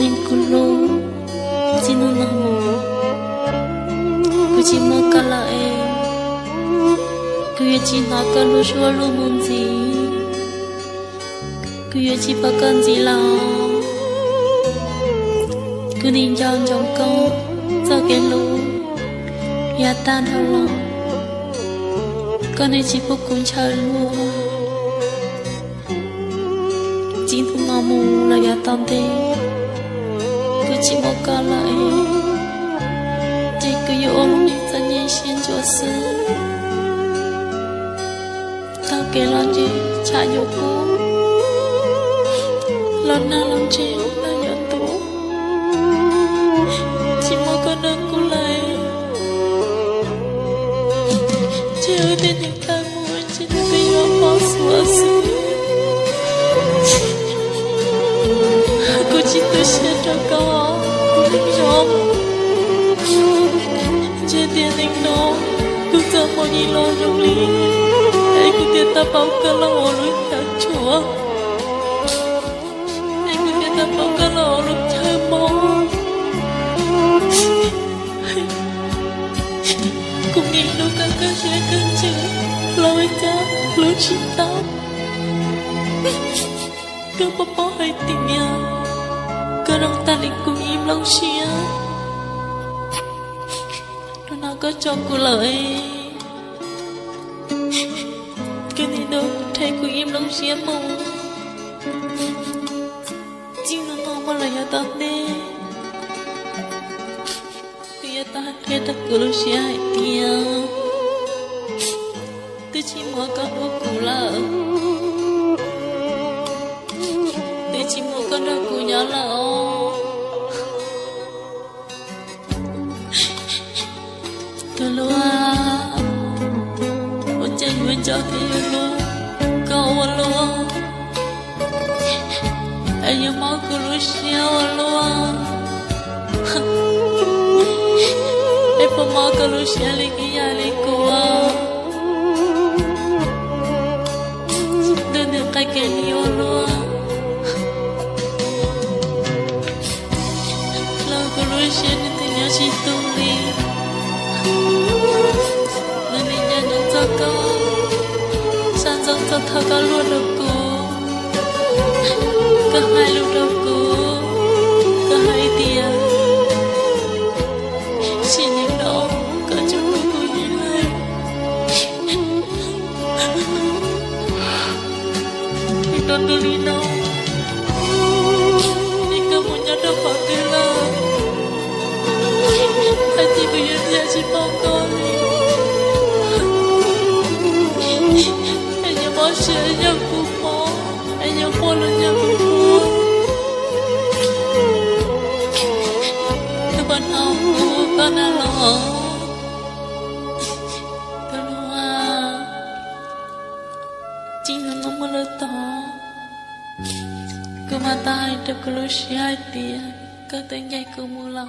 nên cô lô chỉ nó nằm cứ chỉ mơ cả lại cứ chỉ nói cả lô xua lô muốn gì cứ chỉ bắt cần gì là cứ nên chọn trong câu cho cái lô ya tan thâu lòng con này chỉ vô cùng chờ luôn chính thùng ngõ mù là ya tan thế cứ chỉ một cái lại chỉ cứ yêu ôm đi cho nhẹ xin cho sư tao kể lần gì chả yêu cô lần nào lần gì là nhận tố chỉ một cái đơn cô lại chỉ ở bên những tay mua chỉ để bây giờ bỏ xuống sư cô chỉ tôi sẽ cho con linh rộng trên tiền linh nó cứ giờ mọi gì lo trong lý hãy cứ tiền ta bảo cơ lo lối cả chúa hãy cứ tiền ta bảo cơ lo lối chơi mò cùng nhìn đâu cả cái sẽ cơn chữ lối cha lối chỉ tao cứ bỏ hay tình nhà cơ đông ta định cùng im lâu xia nó nào có cho cô lời cái gì đâu thấy cô im lâu xia mong chỉ nó ngon mà lại ta tê bây ta thấy ta cô lâu xia hay tia tôi chỉ muốn có đôi cô lợ chỉ một con đôi của nhỏ là tôi luôn một chân người cho thì luôn câu luôn anh yêu máu của lúc xưa luôn em phải máu của lúc xưa lấy cái gì lấy cô đừng được cái yêu luôn Lucian itu nyaci tuli, nanti nyanyi jaga, sanjang jatah kalau aku, kahai ludaku, kahai dia, sini dong, kacuku hilang, itu dulino, jika punya dapat hilang. Hati bây giờ chỉ bao con anh nhớ bỏ xe nhớ phụ mỏ anh nhớ bỏ lần nhớ phụ mỏ tôi vẫn học của con đã lo tôi lo chính là nó mới to cứ mà tay được cái lúc xe tiền cứ tới ngày cứ mua lo